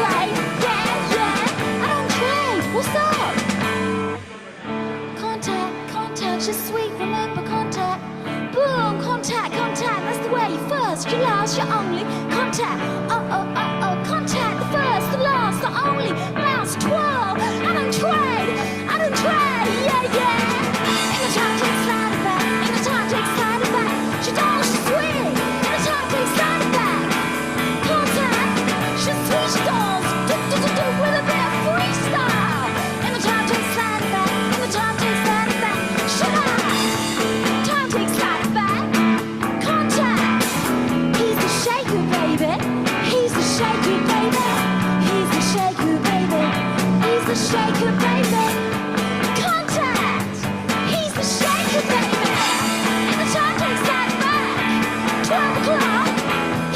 trade. Yeah, yeah, I don't trade. What's up? Contact, just sweet, remember contact. Boom, contact, that's the way. First, you last, you only. Contact, contact, the first, the last, the only. Mouse, twirl, I don't trade, yeah, yeah. In the time takes slide it back, in the time takes slide it back. She don't, she's sweet, in the time takes slide it back. Contact, she's sweet, she goes, do, with a bit of freestyle. In the time takes slide it back, in the time takes slide it back. Shut up. Time takes slide it back. Contact, he's the shaker, baby. He's the shaker, baby. He's the shaker, baby. He's the shaker, baby. Contact, he's the shaker, baby. And the time takes slide it back. 12 o'clock.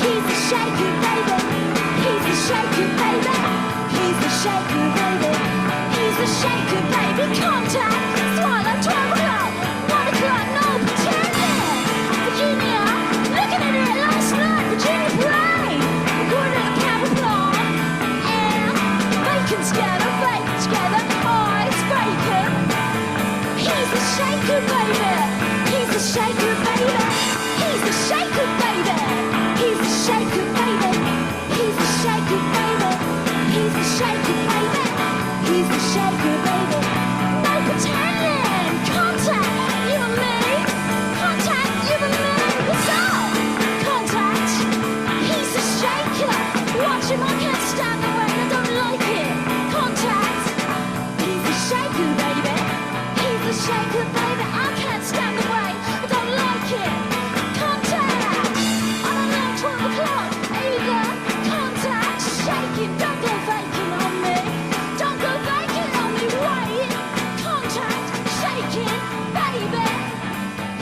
He's the shaker, baby. He's the shaker, baby. He's the shaker, baby. He's the shaker, baby. Contact, swallow 12 o'clock. 1 o'clock, no pretending. Virginia, looking at it last night. Virginia brain, recorded at the Capricorn. And bacon together, oh, it's bacon. He's the shaker, baby. He's the shaker, baby. He's the shaker, baby. He's the shaker, baby. He's the shaker, baby. He's the shaker, baby. He's the shaker, baby. No pretending. Contact, you and me. Contact, you and me. What's up? Contact, he's the shaker. Watch him, I can't stand the rain, I don't like it. Contact, he's the shaker, baby. He's the shaker, baby. I can't stand the rain, I don't like it. Contact, I don't know, 12 o'clock. Either. Contact, shaking, don't go vacant on me. Don't go vacant on me, wait. Contact, shaking, baby.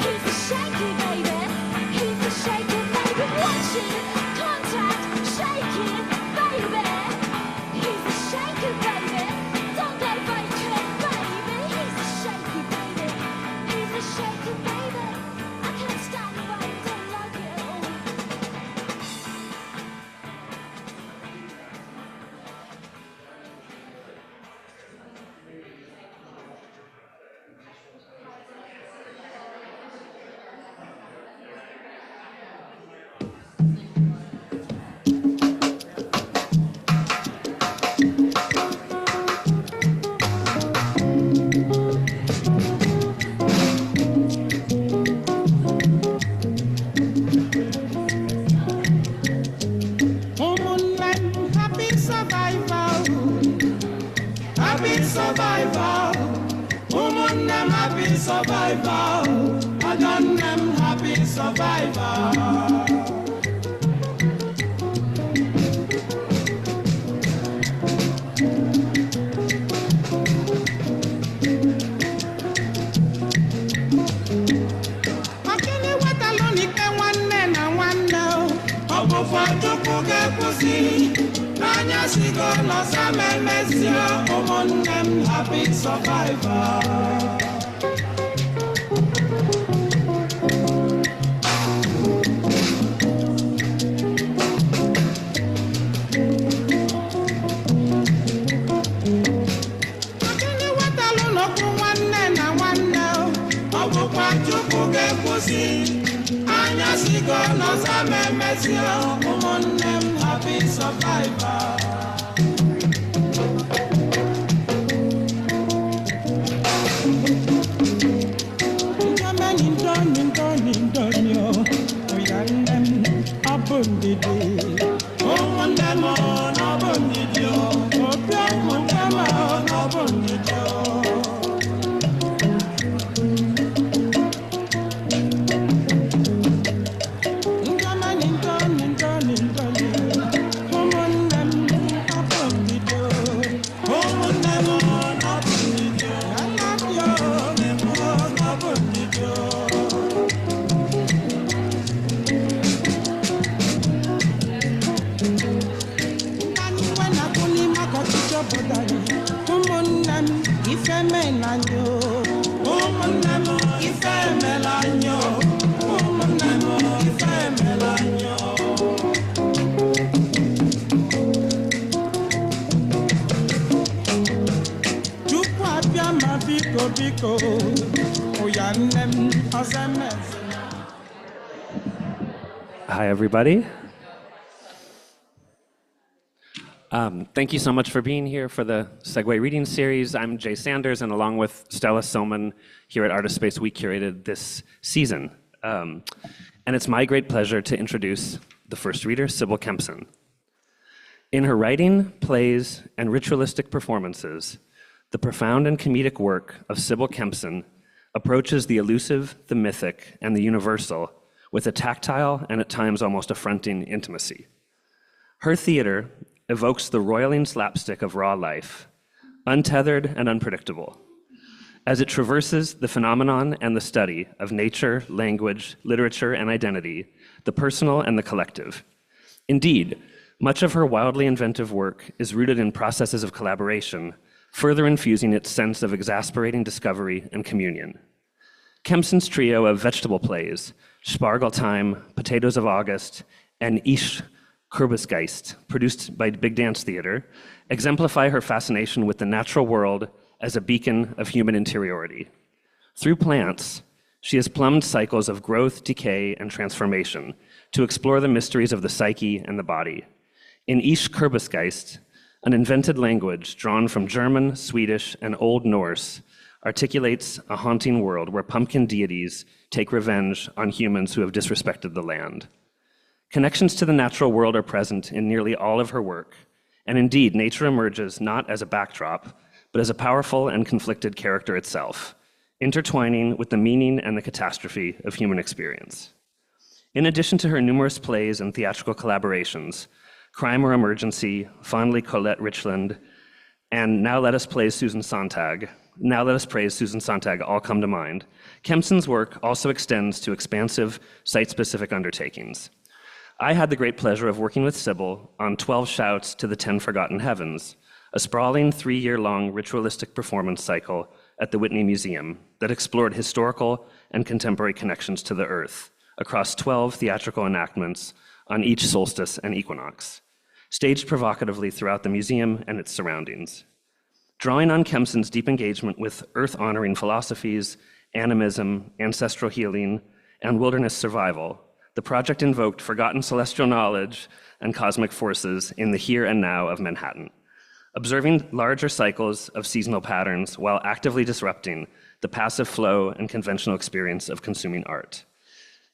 He's the shaker, baby. He's the shaker, baby. Watch it. Contact, shaking, baby. He's the shaker, baby. Don't go vacant, baby. He's the shaker, baby. He's the shaker, baby. I can't stand the way, don't like it at all. Happy survival, happy survival. Woman, them happy survival. I done them happy survival. Akili watalonike nwanne na nwanne ọ bụ fọdụkwu ga-ekwusi n'anya sigo n'ọsa memezio ụmụnne m happy survivor. Akili watalụ n'okwu nwanne na nwanne ọ bụkwa Chukwu ga-ekwusi anya sigo n'ọsa memezio ụmụnne m happy survivor. Hi, everybody. Thank you so much for being here for the Segue reading series. I'm Jay Sanders, and along with Stella Soman here at Artist Space, we curated this season. And it's my great pleasure to introduce the first reader, Sibyl Kempson. In her writing, plays, and ritualistic performances, the profound and comedic work of Sibyl Kempson approaches the elusive, the mythic, and the universal with a tactile and at times almost affronting intimacy. Her theater evokes the roiling slapstick of raw life, untethered and unpredictable, as it traverses the phenomenon and the study of nature, language, literature, and identity, the personal and the collective. Indeed, much of her wildly inventive work is rooted in processes of collaboration, further infusing its sense of exasperating discovery and communion. Kempson's trio of vegetable plays, Spargel Time, Potatoes of August, and Ich Kürbisgeist, produced by Big Dance Theater, exemplify her fascination with the natural world as a beacon of human interiority. Through plants, she has plumbed cycles of growth, decay, and transformation to explore the mysteries of the psyche and the body. In Ich Kürbisgeist, an invented language drawn from German, Swedish, and Old Norse articulates a haunting world where pumpkin deities take revenge on humans who have disrespected the land. Connections to the natural world are present in nearly all of her work, and indeed, nature emerges not as a backdrop, but as a powerful and conflicted character itself, intertwining with the meaning and the catastrophe of human experience. In addition to her numerous plays and theatrical collaborations, Crime or Emergency, Fondly Colette Richland, and Now Let Us Praise Susan Sontag all come to mind, Kempson's work also extends to expansive, site-specific undertakings. I had the great pleasure of working with Sibyl on 12 Shouts to the 10 Forgotten Heavens, a sprawling 3-year-long ritualistic performance cycle at the Whitney Museum that explored historical and contemporary connections to the earth across 12 theatrical enactments on each solstice and equinox, staged provocatively throughout the museum and its surroundings. Drawing on Kempson's deep engagement with earth-honoring philosophies, animism, ancestral healing, and wilderness survival, the project invoked forgotten celestial knowledge and cosmic forces in the here and now of Manhattan, observing larger cycles of seasonal patterns while actively disrupting the passive flow and conventional experience of consuming art.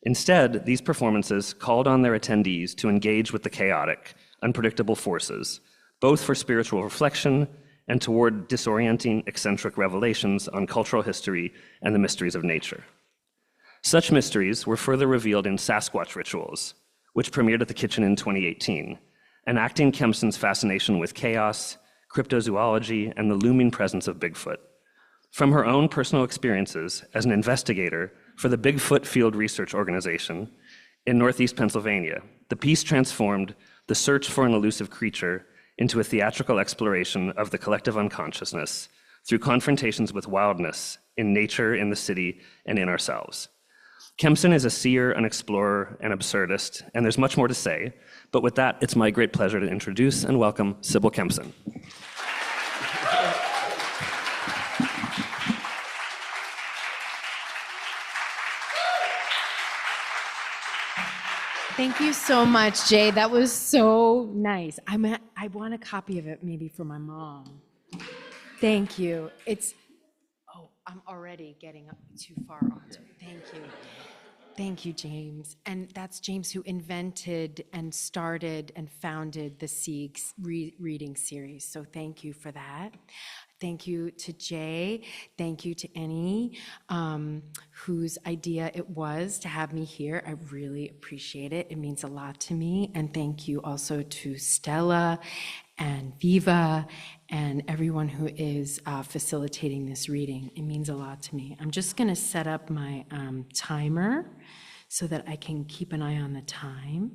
Instead, these performances called on their attendees to engage with the chaotic, unpredictable forces, both for spiritual reflection and toward disorienting, eccentric revelations on cultural history and the mysteries of nature. Such mysteries were further revealed in Sasquatch Rituals, which premiered at the Kitchen in 2018, enacting Kempson's fascination with chaos, cryptozoology, and the looming presence of Bigfoot. From her own personal experiences as an investigator for the Bigfoot Field Research Organization in Northeast Pennsylvania, the piece transformed the search for an elusive creature into a theatrical exploration of the collective unconsciousness through confrontations with wildness in nature, in the city, and in ourselves. Kempson is a seer, an explorer, an absurdist, and there's much more to say, but with that, it's my great pleasure to introduce and welcome Sibyl Kempson. Thank you so much, Jay. That was so nice. I want a copy of it maybe for my mom. Thank you. I'm already getting up too far onto it. Thank you. Thank you, James. And that's James who invented and started and founded the Segue reading series. So thank you for that. Thank you to Jay. Thank you to Annie, whose idea it was to have me here. I really appreciate it. It means a lot to me. And thank you also to Stella and Viva and everyone who is facilitating this reading. It means a lot to me. I'm just going to set up my timer so that I can keep an eye on the time.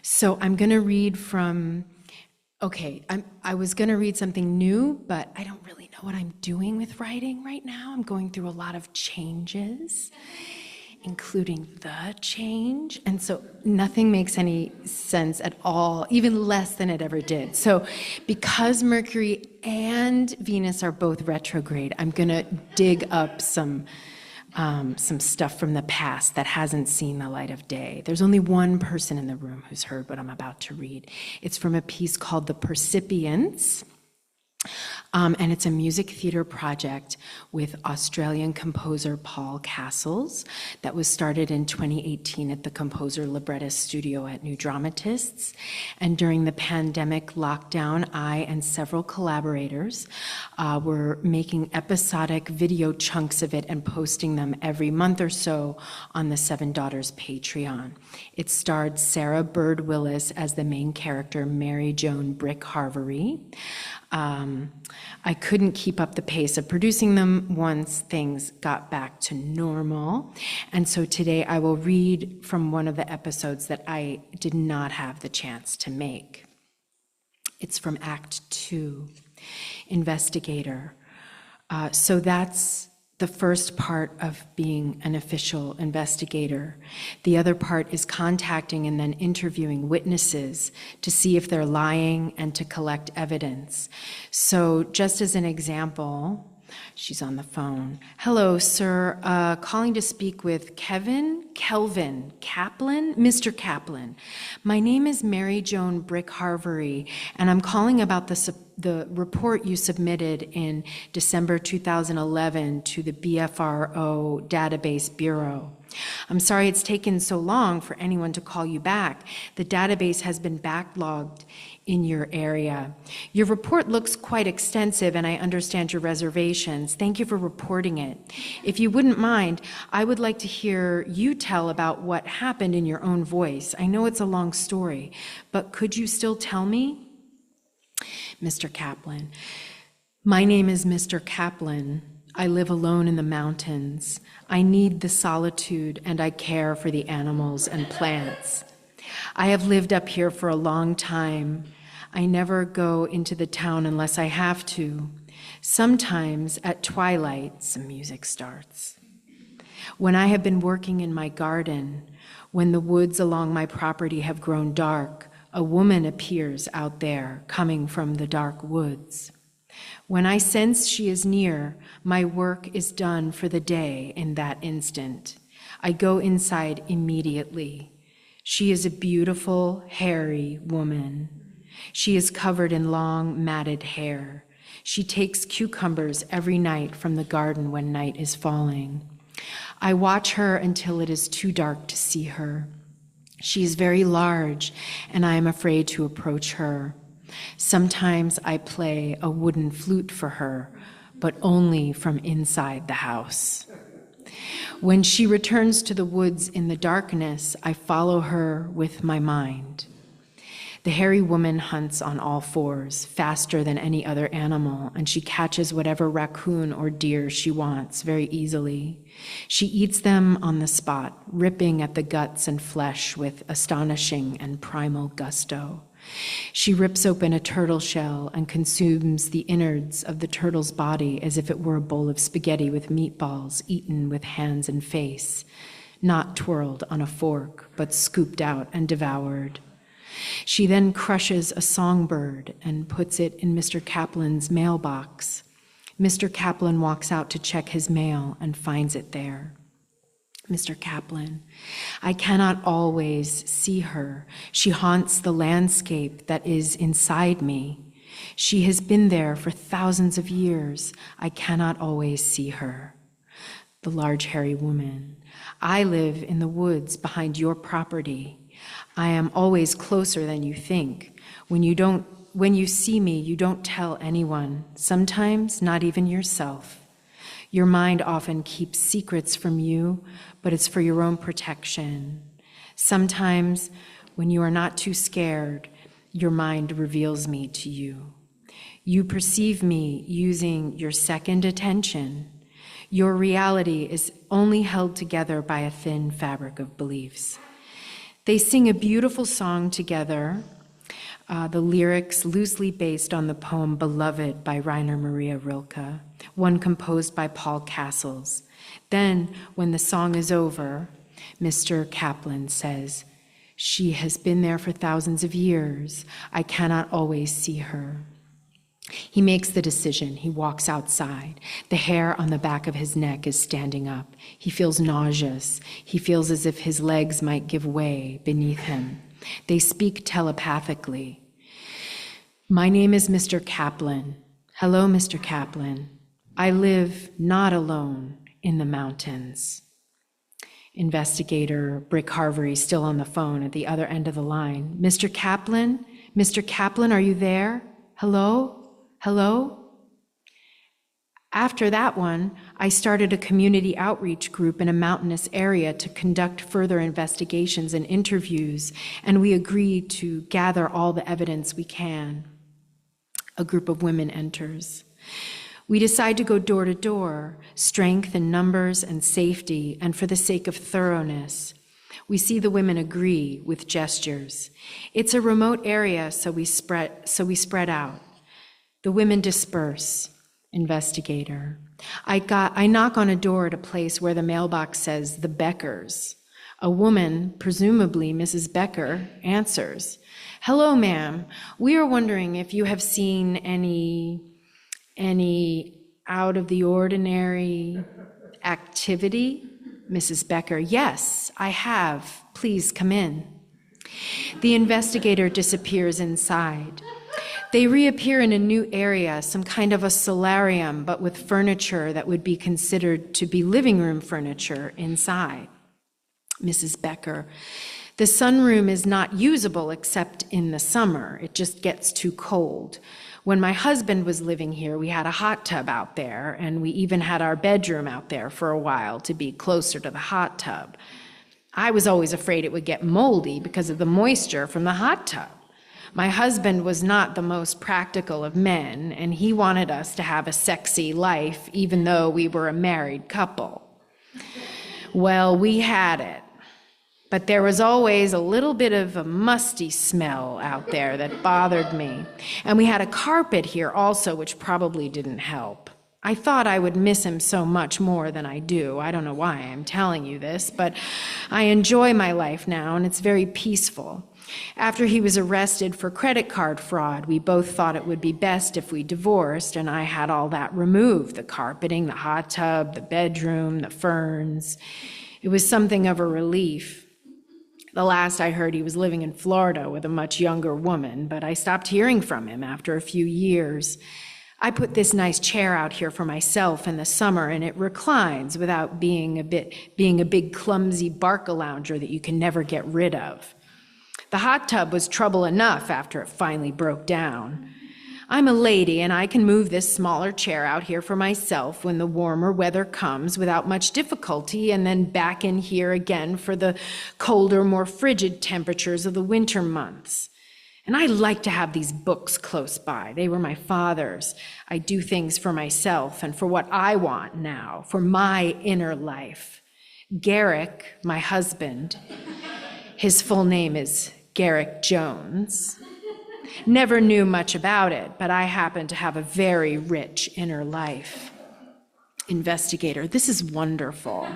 So I'm going to read from, I was going to read something new, but I don't really know what I'm doing with writing right now. I'm going through a lot of changes. including the change. And so nothing makes any sense at all, even less than it ever did. So because Mercury and Venus are both retrograde, I'm going to dig up some stuff from the past that hasn't seen the light of day. There's only one person in the room who's heard what I'm about to read. It's from a piece called The Percipients. And it's a music theater project with Australian composer Paul Castles that was started in 2018 at the Composer Librettist Studio at New Dramatists. And during the pandemic lockdown, I and several collaborators were making episodic video chunks of it and posting them every month or so on the Seven Daughters Patreon. It starred Sarah Bird Willis as the main character, Mary Joan Brick Harvery. I couldn't keep up the pace of producing them once things got back to normal. And so today I will read from one of the episodes that I did not have the chance to make. It's from Act 2, Investigator. So that's the first part of being an official investigator. The other part is contacting and then interviewing witnesses to see if they're lying and to collect evidence. So just as an example, she's on the phone. Hello, sir. Calling to speak with Kelvin Kaplan? Mr. Kaplan. My name is Mary Joan Brick Harvery, and I'm calling about the report you submitted in December 2011 to the BFRO Database Bureau. I'm sorry it's taken so long for anyone to call you back. The database has been backlogged in your area. Your report looks quite extensive, and I understand your reservations. Thank you for reporting it. If you wouldn't mind, I would like to hear you tell about what happened in your own voice. I know it's a long story, but could you still tell me? Mr. Kaplan. My name is Mr. Kaplan. I live alone in the mountains. I need the solitude, and I care for the animals and plants. I have lived up here for a long time. I never go into the town unless I have to. Sometimes at twilight, some music starts. When I have been working in my garden, when the woods along my property have grown dark, a woman appears out there, coming from the dark woods. When I sense she is near, my work is done for the day in that instant. I go inside immediately. She is a beautiful, hairy woman. She is covered in long, matted hair. She takes cucumbers every night from the garden when night is falling. I watch her until it is too dark to see her. She is very large, and I am afraid to approach her. Sometimes I play a wooden flute for her, but only from inside the house. When she returns to the woods in the darkness, I follow her with my mind. The hairy woman hunts on all fours, faster than any other animal, and she catches whatever raccoon or deer she wants very easily. She eats them on the spot, ripping at the guts and flesh with astonishing and primal gusto. She rips open a turtle shell and consumes the innards of the turtle's body as if it were a bowl of spaghetti with meatballs eaten with hands and face, not twirled on a fork, but scooped out and devoured. She then crushes a songbird and puts it in Mr. Kaplan's mailbox. Mr. Kaplan walks out to check his mail and finds it there. Mr. Kaplan, I cannot always see her. She haunts the landscape that is inside me. She has been there for thousands of years. I cannot always see her. The large hairy woman, I live in the woods behind your property. I am always closer than you think. When you see me, you don't tell anyone, sometimes not even yourself. Your mind often keeps secrets from you, but it's for your own protection. Sometimes, when you are not too scared, your mind reveals me to you. You perceive me using your second attention. Your reality is only held together by a thin fabric of beliefs. They sing a beautiful song together, the lyrics loosely based on the poem Beloved by Rainer Maria Rilke, one composed by Paul Castles. Then, when the song is over, Mr. Kaplan says, "She has been there for thousands of years. I cannot always see her." He makes the decision. He walks outside. The hair on the back of his neck is standing up. He feels nauseous. He feels as if his legs might give way beneath him. They speak telepathically. "My name is Mr. Kaplan. Hello, Mr. Kaplan. I live not alone in the mountains." Investigator Brick Harvery still on the phone at the other end of the line. "Mr. Kaplan? Mr. Kaplan, are you there? Hello? Hello?" After that one, I started a community outreach group in a mountainous area to conduct further investigations and interviews, and we agreed to gather all the evidence we can. A group of women enters. We decide to go door to door, strength in numbers and safety, and for the sake of thoroughness. We see the women agree with gestures. It's a remote area, so we spread out. The women disperse. Investigator. I knock on a door at a place where the mailbox says the Beckers. A woman, presumably Mrs. Becker, answers. "Hello, ma'am. We are wondering if you have seen any out of the ordinary activity?" Mrs. Becker. "Yes, I have. Please come in." The investigator disappears inside. They reappear in a new area, some kind of a solarium, but with furniture that would be considered to be living room furniture inside. Mrs. Becker. "The sunroom is not usable except in the summer. It just gets too cold. When my husband was living here, we had a hot tub out there, and we even had our bedroom out there for a while to be closer to the hot tub. I was always afraid it would get moldy because of the moisture from the hot tub. My husband was not the most practical of men, and he wanted us to have a sexy life, even though we were a married couple. Well, we had it, but there was always a little bit of a musty smell out there that bothered me. And we had a carpet here also, which probably didn't help. I thought I would miss him so much more than I do. I don't know why I'm telling you this, but I enjoy my life now, and it's very peaceful. After he was arrested for credit card fraud, we both thought it would be best if we divorced, and I had all that removed, the carpeting, the hot tub, the bedroom, the ferns. It was something of a relief. The last I heard, he was living in Florida with a much younger woman, but I stopped hearing from him after a few years. I put this nice chair out here for myself in the summer, and it reclines without being a big clumsy barca-lounger that you can never get rid of. The hot tub was trouble enough after it finally broke down. I'm a lady, and I can move this smaller chair out here for myself when the warmer weather comes without much difficulty, and then back in here again for the colder, more frigid temperatures of the winter months. And I like to have these books close by. They were my father's. I do things for myself and for what I want now, for my inner life. Garrick, my husband, his full name is Garrick Jones, never knew much about it, but I happen to have a very rich inner life. Investigator, this is wonderful.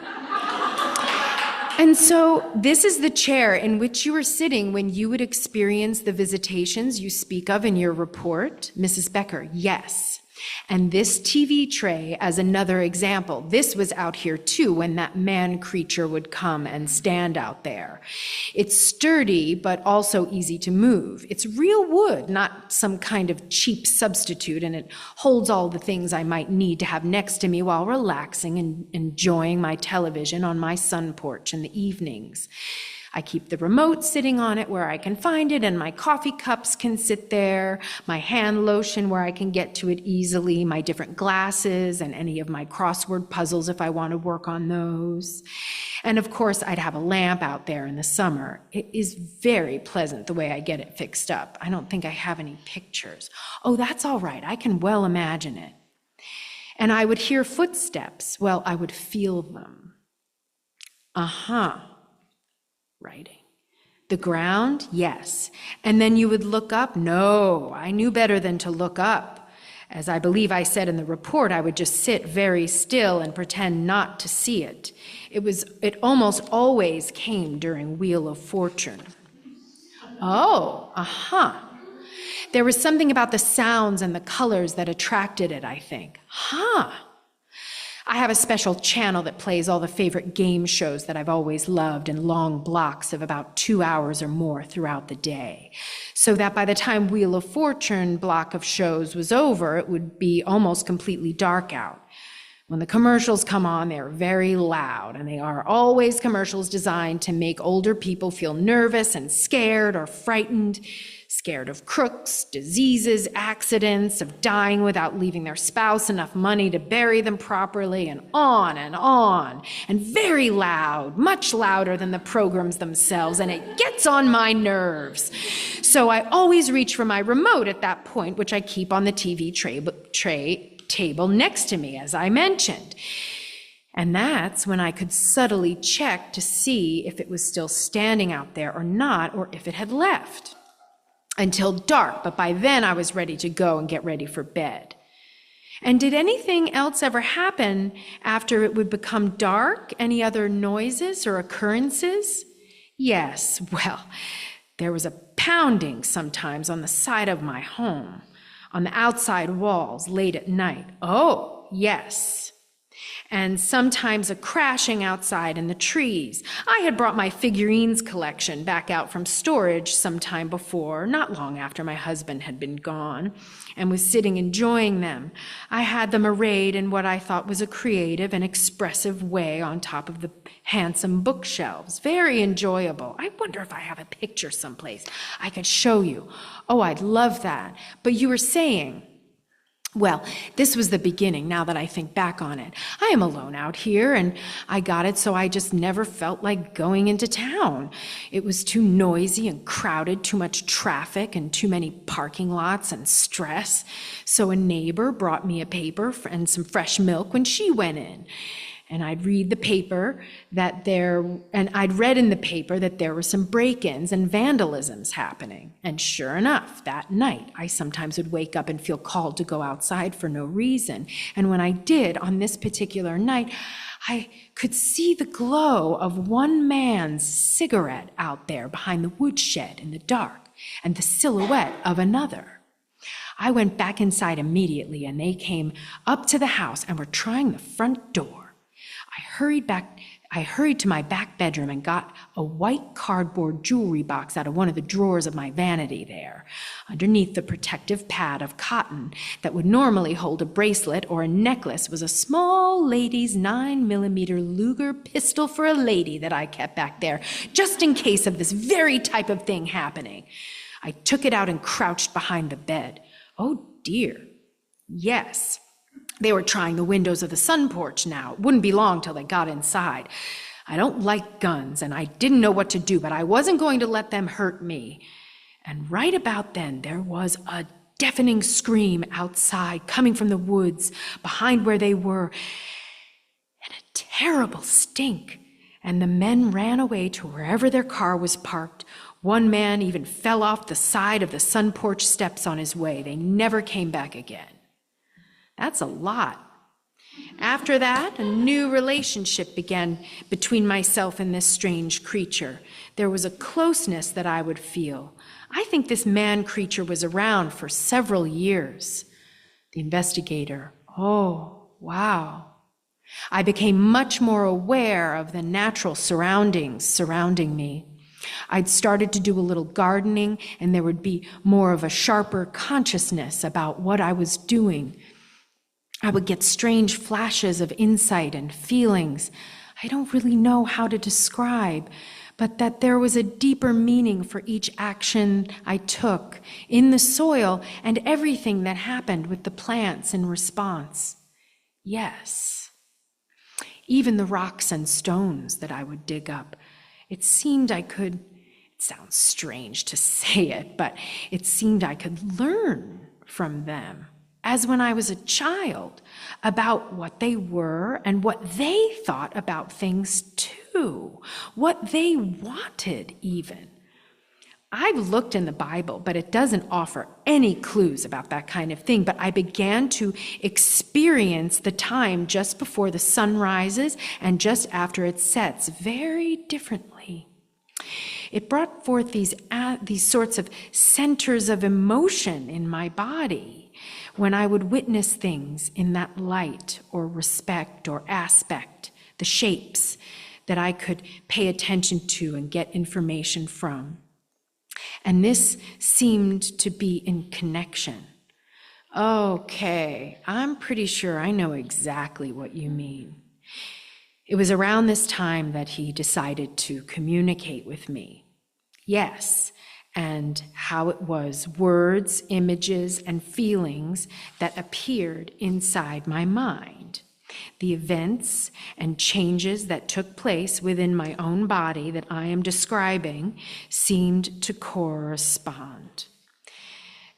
And so this is the chair in which you were sitting when you would experience the visitations you speak of in your report? Mrs. Becker, yes. And this TV tray as another example. This was out here too when that man creature would come and stand out there. It's sturdy, but also easy to move. It's real wood, not some kind of cheap substitute, and it holds all the things I might need to have next to me while relaxing and enjoying my television on my sun porch in the evenings. I keep the remote sitting on it where I can find it, and my coffee cups can sit there, my hand lotion where I can get to it easily, my different glasses, and any of my crossword puzzles if I want to work on those. And of course, I'd have a lamp out there in the summer. It is very pleasant the way I get it fixed up. I don't think I have any pictures. Oh, that's all right. I can well imagine it. And I would hear footsteps. Well, I would feel them. Writing. The ground? Yes. And then you would look up? No, I knew better than to look up. As I believe I said in the report, I would just sit very still and pretend not to see it. It almost always came during Wheel of Fortune. Oh, There was something about the sounds and the colors that attracted it, I think. I have a special channel that plays all the favorite game shows that I've always loved in long blocks of about 2 hours or more throughout the day. So that by the time Wheel of Fortune block of shows was over, it would be almost completely dark out. When the commercials come on, they're very loud, and they are always commercials designed to make older people feel nervous and scared or frightened, scared of crooks, diseases, accidents, of dying without leaving their spouse enough money to bury them properly, and on, and very loud, much louder than the programs themselves, and it gets on my nerves. So I always reach for my remote at that point, which I keep on the TV table next to me, as I mentioned. And that's when I could subtly check to see if it was still standing out there or not, or if it had left. Until dark, but by then I was ready to go and get ready for bed. And did anything else ever happen after it would become dark? Any other noises or occurrences? Yes, well, there was a pounding sometimes on the side of my home, on the outside walls late at night. Oh, yes. And sometimes a crashing outside in the trees. I had brought my figurines collection back out from storage sometime before, not long after my husband had been gone, and was sitting enjoying them. I had them arrayed in what I thought was a creative and expressive way on top of the handsome bookshelves. Very enjoyable. I wonder if I have a picture someplace I could show you. Oh, I'd love that. But you were saying... Well, this was the beginning, now that I think back on it. I am alone out here, and I got it so I just never felt like going into town. It was too noisy and crowded, too much traffic and too many parking lots and stress. So a neighbor brought me a paper and some fresh milk when she went in. And I'd read in the paper that there were some break-ins and vandalisms happening. And sure enough, that night, I sometimes would wake up and feel called to go outside for no reason. And when I did, on this particular night, I could see the glow of one man's cigarette out there behind the woodshed in the dark, and the silhouette of another. I went back inside immediately, and they came up to the house and were trying the front door. I hurried to my back bedroom and got a white cardboard jewelry box out of one of the drawers of my vanity there. Underneath the protective pad of cotton that would normally hold a bracelet or a necklace was a small lady's 9mm Luger pistol for a lady that I kept back there, just in case of this very type of thing happening. I took it out and crouched behind the bed. Oh dear, yes. They were trying the windows of the sun porch now. It wouldn't be long till they got inside. I don't like guns, and I didn't know what to do, but I wasn't going to let them hurt me. And right about then, there was a deafening scream outside, coming from the woods behind where they were, and a terrible stink. And the men ran away to wherever their car was parked. One man even fell off the side of the sun porch steps on his way. They never came back again. That's a lot. After that, a new relationship began between myself and this strange creature. There was a closeness that I would feel. I think this man creature was around for several years. The investigator, oh, wow. I became much more aware of the natural surroundings surrounding me. I'd started to do a little gardening, and there would be more of a sharper consciousness about what I was doing. I would get strange flashes of insight and feelings I don't really know how to describe, but that there was a deeper meaning for each action I took in the soil and everything that happened with the plants in response. Yes. Even the rocks and stones that I would dig up, it seemed I could, it sounds strange to say it, but it seemed I could learn from them, as when I was a child, about what they were and what they thought about things too, what they wanted even. I've looked in the Bible, but it doesn't offer any clues about that kind of thing. But I began to experience the time just before the sun rises and just after it sets very differently. It brought forth these sorts of centers of emotion in my body when I would witness things in that light or respect or aspect, the shapes that I could pay attention to and get information from. And this seemed to be in connection. Okay, I'm pretty sure I know exactly what you mean. It was around this time that he decided to communicate with me. Yes, and how it was words, images, and feelings that appeared inside my mind. The events and changes that took place within my own body that I am describing seemed to correspond.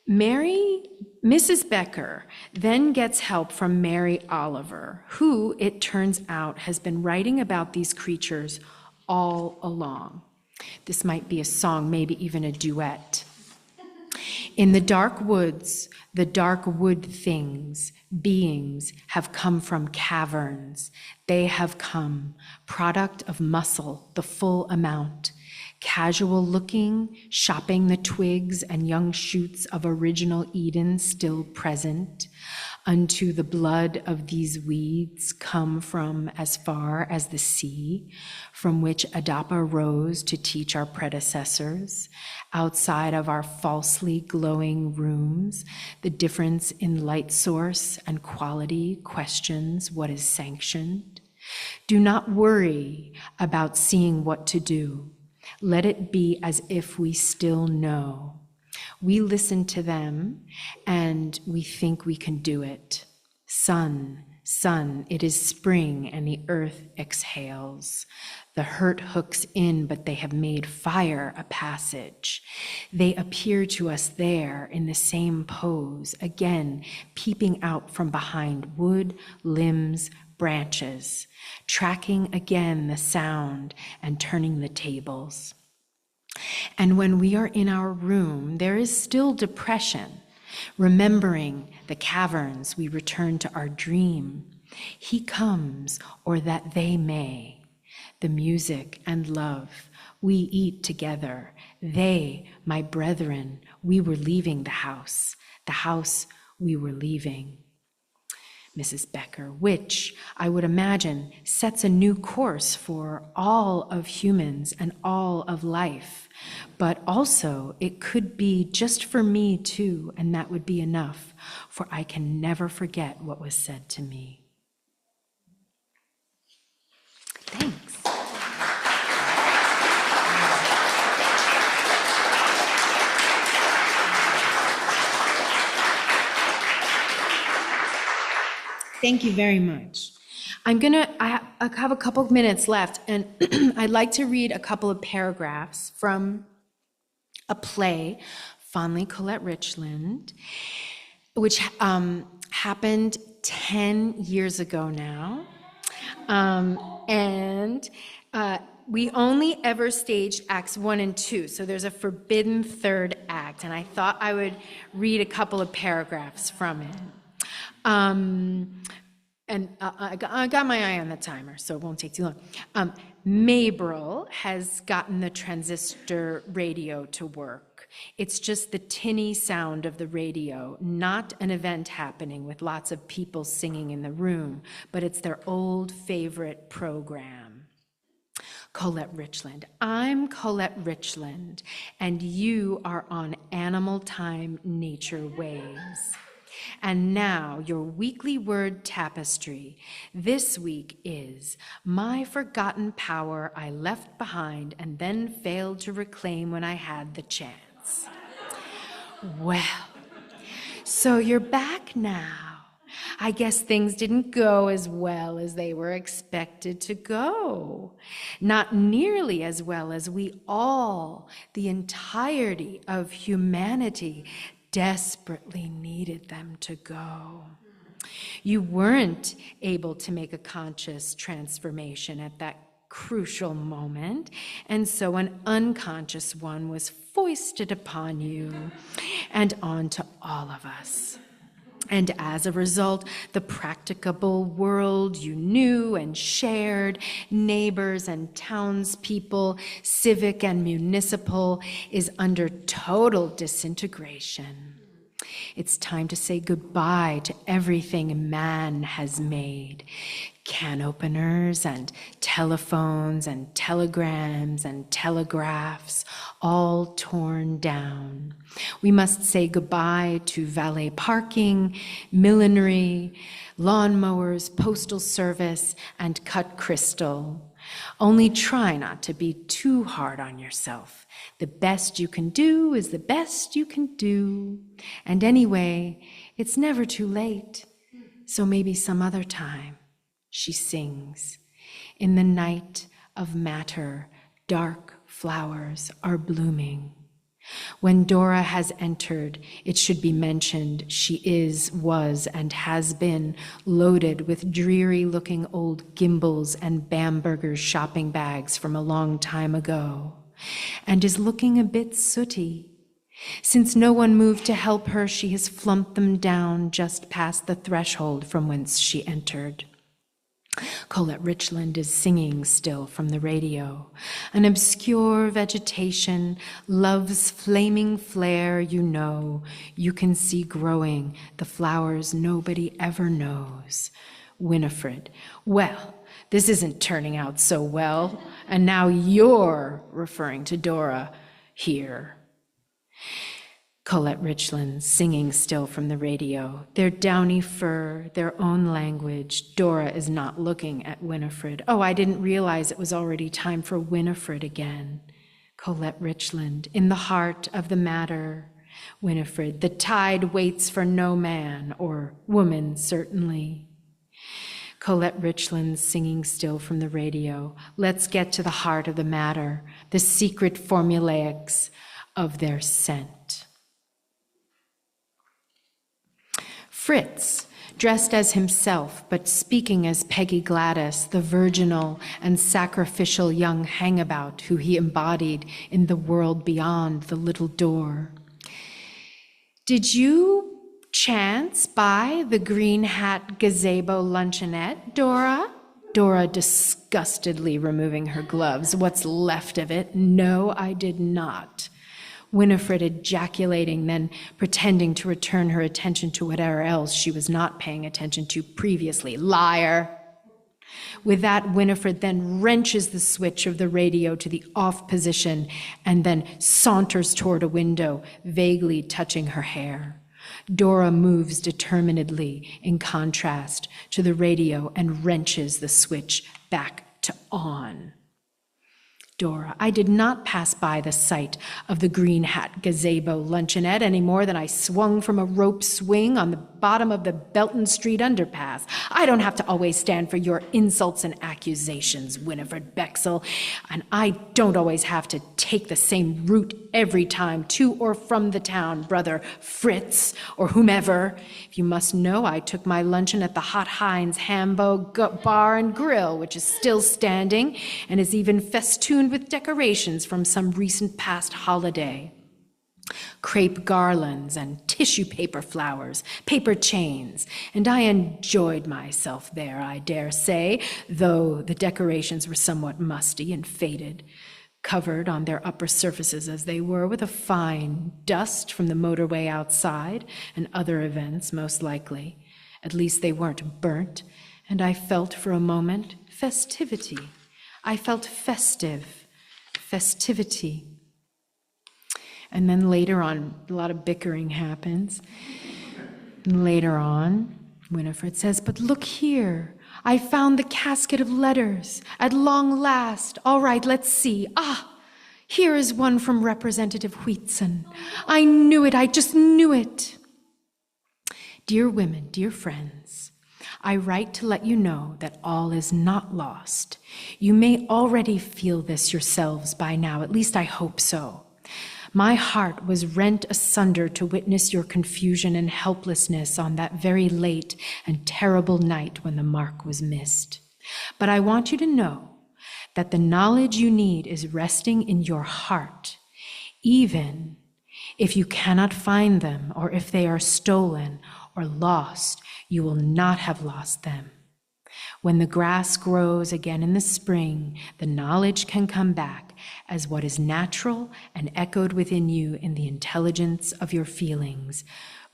Mrs. Becker then gets help from Mary Oliver, who, it turns out, has been writing about these creatures all along. This might be a song, maybe even a duet. In the dark woods, the dark wood things, beings, have come from caverns. They have come, product of muscle, the full amount, casual looking, shopping the twigs and young shoots of original Eden still present. Unto the blood of these weeds come from as far as the sea, from which Adapa rose to teach our predecessors, outside of our falsely glowing rooms, the difference in light source and quality questions what is sanctioned. Do not worry about seeing what to do. Let it be as if we still know. We listen to them and we think we can do it. Sun, sun, it is spring and the earth exhales. The hurt hooks in, but they have made fire a passage. They appear to us there in the same pose, again, peeping out from behind wood, limbs, branches, tracking again the sound and turning the tables. And when we are in our room, there is still depression. Remembering the caverns, we return to our dream. He comes, or that they may. The music and love, we eat together. They, my brethren, we were leaving the house we were leaving. Mrs. Becker, which I would imagine sets a new course for all of humans and all of life. But also it could be just for me too, and that would be enough, for I can never forget what was said to me. Thanks. Thank you very much. I have a couple of minutes left, and I'd like to read a couple of paragraphs from a play, Fondly Colette Richland, which happened 10 years ago now. We only ever staged acts 1 and 2, so there's a forbidden third act, and I thought I would read a couple of paragraphs from it. I got my eye on the timer, so it won't take too long. Mabrel has gotten the transistor radio to work. It's just the tinny sound of the radio, not an event happening with lots of people singing in the room, but it's their old favorite program. Colette Richland. I'm Colette Richland, and you are on Animal Time Nature Waves. And now, your weekly word tapestry this week is my forgotten power I left behind and then failed to reclaim when I had the chance. Well, so you're back now. I guess things didn't go as well as they were expected to go. Not nearly as well as we all, the entirety of humanity, desperately needed them to go. You weren't able to make a conscious transformation at that crucial moment, and so an unconscious one was foisted upon you and onto all of us. And as a result, the practicable world you knew and shared, neighbors and townspeople, civic and municipal, is under total disintegration. It's time to say goodbye to everything man has made. Can openers and telephones and telegrams and telegraphs, all torn down. We must say goodbye to valet parking, millinery, lawnmowers, postal service, and cut crystal. Only try not to be too hard on yourself. The best you can do is the best you can do. And anyway, it's never too late. So maybe some other time. She sings. In the night of matter, dark flowers are blooming. When Dora has entered, it should be mentioned she is, was, and has been loaded with dreary-looking old gimbals and Bamberger's shopping bags from a long time ago, and is looking a bit sooty. Since no one moved to help her, she has flumped them down just past the threshold from whence she entered. Colette Richland is singing still from the radio. An obscure vegetation, love's flaming flare, you can see growing, the flowers nobody ever knows. Winifred, well, this isn't turning out so well, and now you're referring to Dora here. Colette Richland singing still from the radio. Their downy fur, their own language. Dora is not looking at Winifred. Oh, I didn't realize it was already time for Winifred again. Colette Richland, in the heart of the matter. Winifred, the tide waits for no man, or woman certainly. Colette Richland singing still from the radio. Let's get to the heart of the matter, the secret formulaics of their scent. Fritz, dressed as himself, but speaking as Peggy Gladys, the virginal and sacrificial young hangabout who he embodied in the world beyond the little door. Did you chance buy the green hat gazebo luncheonette, Dora? Dora disgustedly removing her gloves. What's left of it? No, I did not. Winifred ejaculating, then pretending to return her attention to whatever else she was not paying attention to previously. Liar! With that, Winifred then wrenches the switch of the radio to the off position and then saunters toward a window, vaguely touching her hair. Dora moves determinedly in contrast to the radio and wrenches the switch back to on. Dora, I did not pass by the site of the green hat gazebo luncheonette any more than I swung from a rope swing on the bottom of the Belton Street underpass. I don't have to always stand for your insults and accusations, Winifred Bexel, and I don't always have to take the same route every time to or from the town, brother Fritz or whomever. If you must know, I took my luncheon at the Hot Heinz Hamburg Bar and Grill, which is still standing and is even festooned with decorations from some recent past holiday. Crepe garlands and tissue paper flowers, paper chains, and I enjoyed myself there, I dare say, though the decorations were somewhat musty and faded, covered on their upper surfaces as they were with a fine dust from the motorway outside and other events, most likely. At least they weren't burnt, and I felt for a moment festivity. I felt festivity. And then later on, a lot of bickering happens. And later on, Winifred says, but look here, I found the casket of letters at long last. All right, let's see. Ah, here is one from Representative Wheatson. I knew it, I just knew it. Dear women, dear friends, I write to let you know that all is not lost. You may already feel this yourselves by now, at least I hope so. My heart was rent asunder to witness your confusion and helplessness on that very late and terrible night when the mark was missed. But I want you to know that the knowledge you need is resting in your heart, even if you cannot find them, or if they are stolen or lost, you will not have lost them. When the grass grows again in the spring, the knowledge can come back as what is natural and echoed within you in the intelligence of your feelings,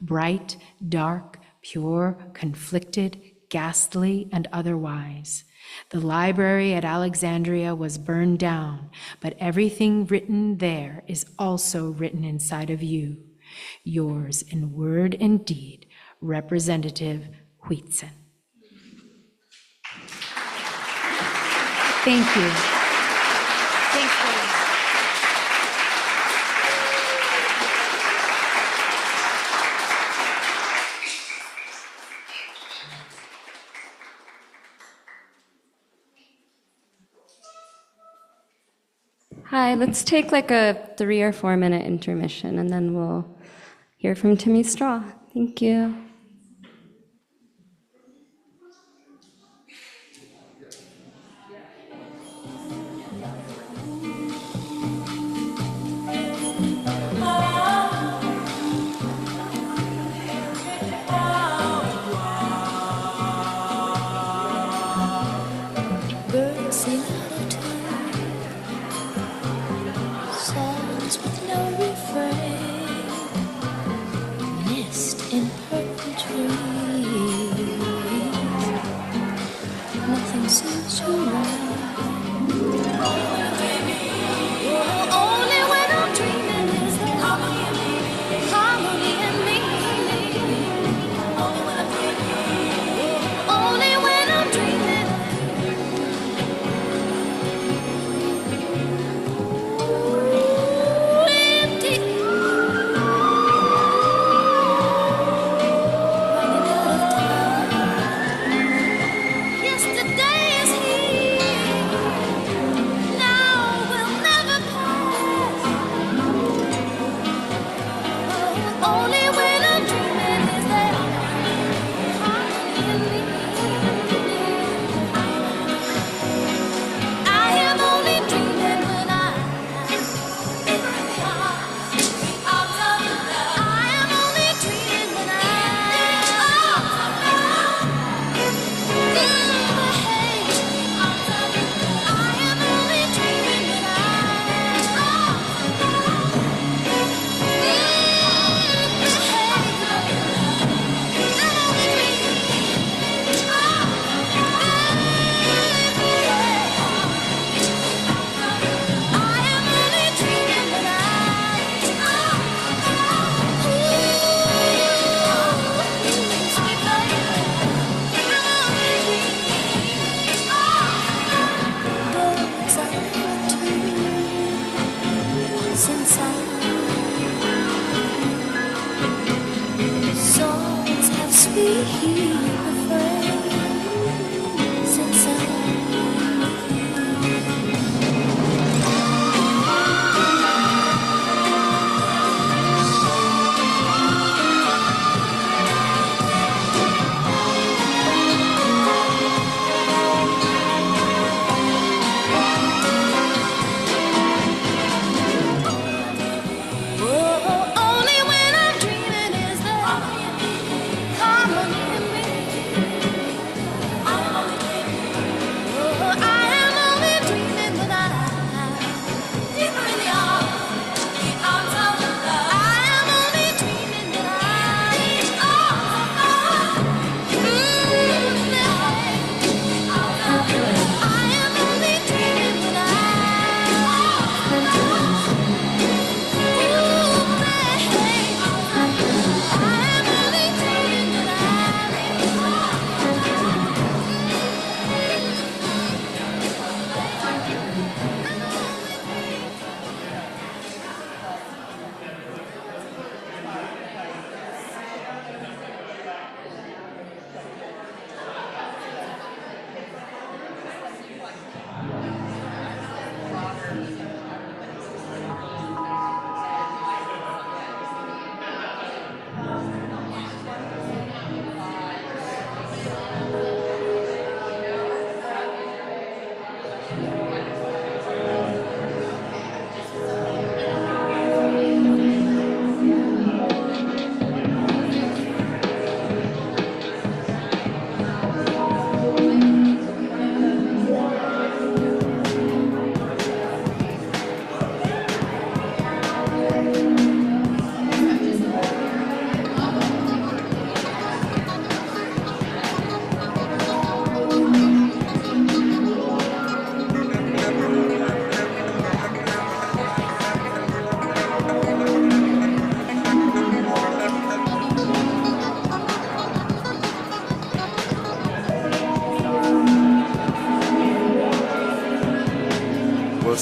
bright, dark, pure, conflicted, ghastly, and otherwise. The library at Alexandria was burned down, but everything written there is also written inside of you. Yours in word and deed, Representative Wheatson. Thank you. Thanks, William. Hi, let's take like a 3 or 4 minute intermission and then we'll hear from Timmy Straw. Thank you. Birds sing out of tune, songs with no refrain, mist in purple trees, nothing seems to rhyme. Only when I'm dreaming is there harmony in me. Only when I'm dreaming.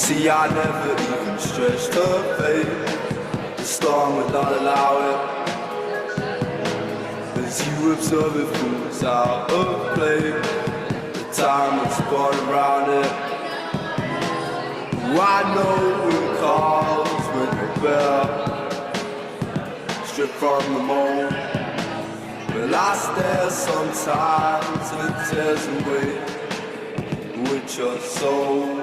See, I never even stretched her faith. The storm would not allow it. As you observe it moves out of play, the time is spun around it. I know it calls when you bell, stripped from the mold. Well, I stare sometimes and it tears away with your soul.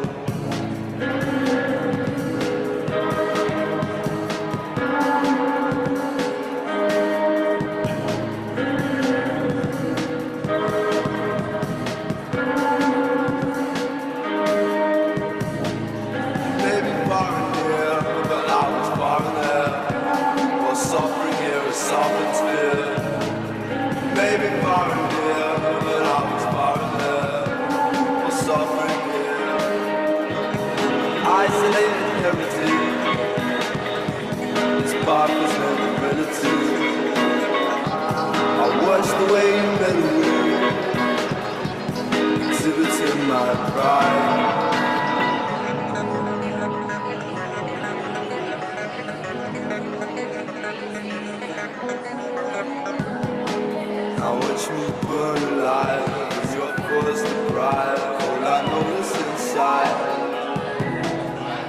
The way you bend away, exhibiting my pride. Now watch me burn alive, as your force to bribe. All I know is inside.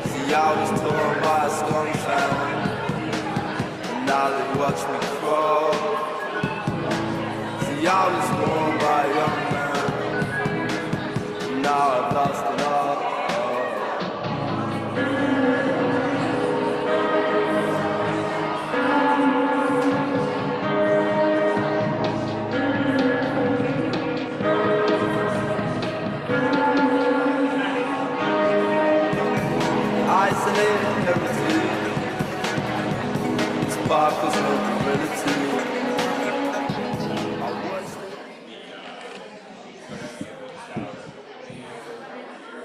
See, I was torn by a skunk fan, and now they watch me crawl. I was born by a young man, now I've lost it all. Isolated everything, sparkles no community.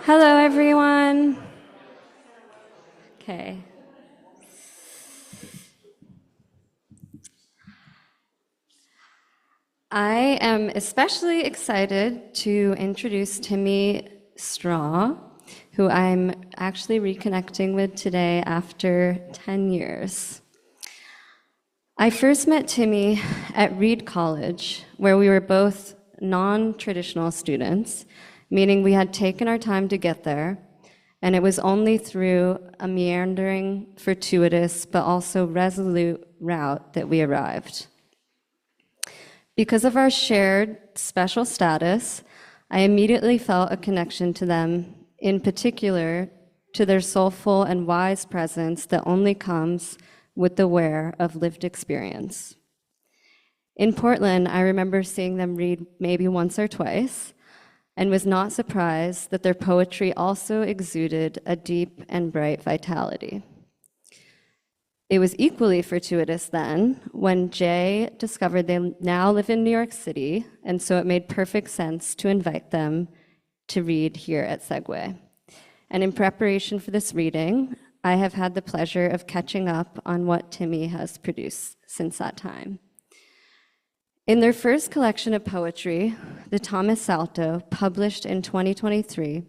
Hello, everyone. Okay. I am especially excited to introduce Timmy Straw, who I'm actually reconnecting with today after 10 years. I first met Timmy at Reed College, where we were both non-traditional students, meaning we had taken our time to get there, and it was only through a meandering, fortuitous, but also resolute route that we arrived. Because of our shared special status, I immediately felt a connection to them, in particular to their soulful and wise presence that only comes with the wear of lived experience. In Portland, I remember seeing them read maybe once or twice, and was not surprised that their poetry also exuded a deep and bright vitality. It was equally fortuitous then when Jay discovered they now live in New York City, and so it made perfect sense to invite them to read here at Segue. And in preparation for this reading, I have had the pleasure of catching up on what Timmy has produced since that time. In their first collection of poetry, the Thomas Salto, published in 2023,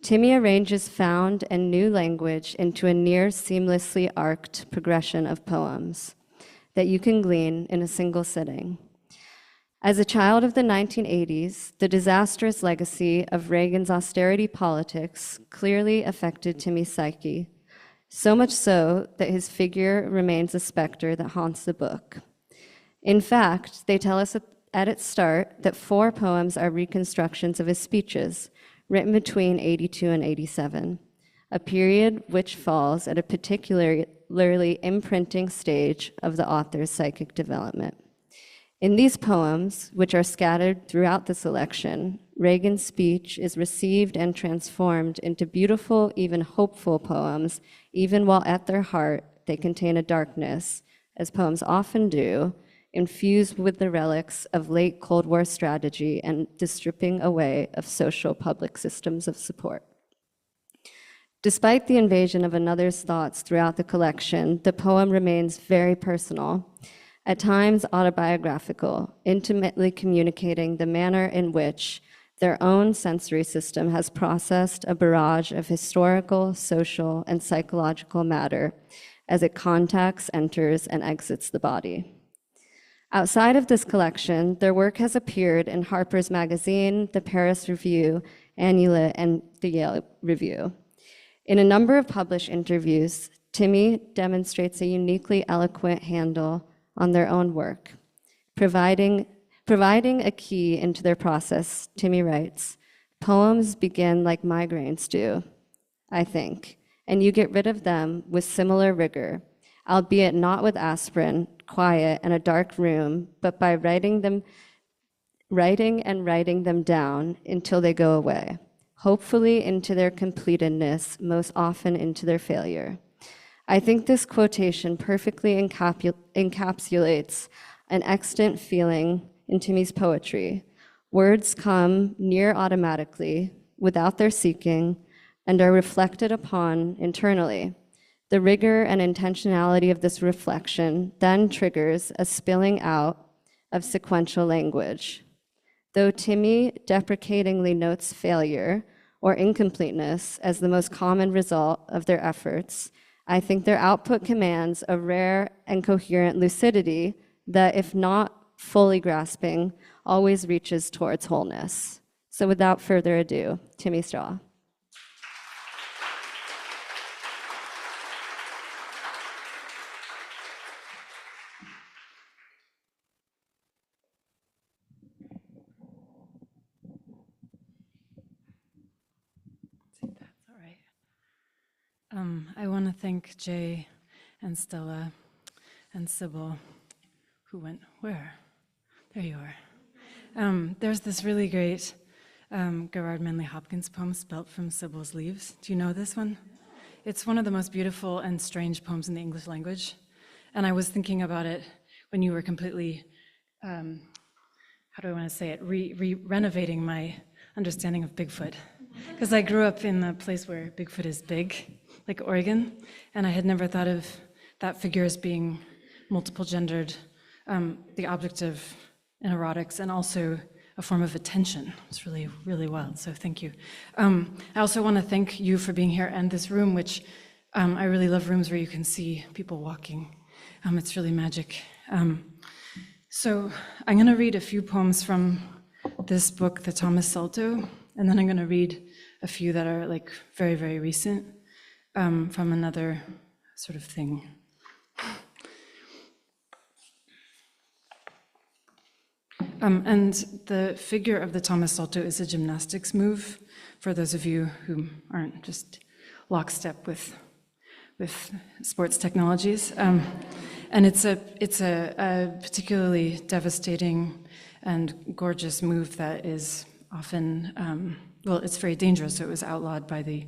Timmy arranges found and new language into a near seamlessly arced progression of poems that you can glean in a single sitting. As a child of the 1980s, the disastrous legacy of Reagan's austerity politics clearly affected Timmy's psyche, so much so that his figure remains a specter that haunts the book. In fact, they tell us at its start that 4 poems are reconstructions of his speeches, written between 82 and 87, a period which falls at a particularly imprinting stage of the author's psychic development. In these poems, which are scattered throughout the selection, Reagan's speech is received and transformed into beautiful, even hopeful poems, even while at their heart they contain a darkness, as poems often do, infused with the relics of late Cold War strategy and the stripping away of social public systems of support. Despite the invasion of another's thoughts throughout the collection, the poem remains very personal, at times autobiographical, intimately communicating the manner in which Their own sensory system has processed a barrage of historical, social, and psychological matter as it contacts, enters, and exits the body. Outside of this collection, their work has appeared in Harper's Magazine, the Paris Review, Annulette, and the Yale Review. In a number of published interviews, Timmy demonstrates a uniquely eloquent handle on their own work. Providing a key into their process, Timmy writes, "Poems begin like migraines do, I think, and you get rid of them with similar rigor, albeit not with aspirin, quiet, and a dark room, but by writing them down until they go away, hopefully into their completedness, most often into their failure." I think this quotation perfectly encapsulates an extant feeling in Timmy's poetry. Words come near automatically, without their seeking, and are reflected upon internally. The rigor and intentionality of this reflection then triggers a spilling out of sequential language. Though Timmy deprecatingly notes failure or incompleteness as the most common result of their efforts, I think their output commands a rare and coherent lucidity that, if not fully grasping, always reaches towards wholeness. So without further ado, Timmy Straw. That's all right. I want to thank Jay and Stella and Sibyl, who went where? There you are. There's this really great Gerard Manley Hopkins poem, Spelt from Sibyl's Leaves. Do you know this one? It's one of the most beautiful and strange poems in the English language. And I was thinking about it when you were completely, how do I want to say it, renovating my understanding of Bigfoot. Because I grew up in a place where Bigfoot is big, like Oregon, and I had never thought of that figure as being multiple gendered, the object of an erotics, and also a form of attention. It's really, really wild, so thank you. I also want to thank you for being here and this room, which I really love rooms where you can see people walking. It's really magic. So I'm going to read a few poems from this book, The Thomas Salto, and then I'm going to read a few that are like very, very recent from another sort of thing. And the figure of the Thomas Salto is a gymnastics move, for those of you who aren't just lockstep with sports technologies. And it's a particularly devastating and gorgeous move that is often, well, it's very dangerous, so it was outlawed by the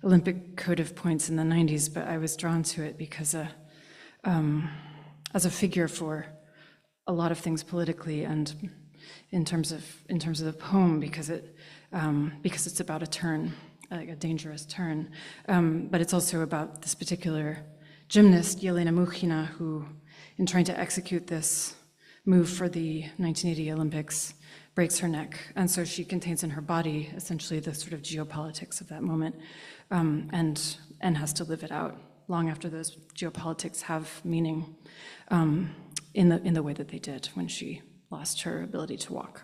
Olympic Code of Points in the 90s, but I was drawn to it because as a figure for a lot of things politically and in terms of the poem, because it's about a turn, like a dangerous turn, but it's also about this particular gymnast, Yelena Mukhina, who, in trying to execute this move for the 1980 Olympics, breaks her neck, and so she contains in her body essentially the sort of geopolitics of that moment, and has to live it out long after those geopolitics have meaning. In the way that they did when she lost her ability to walk.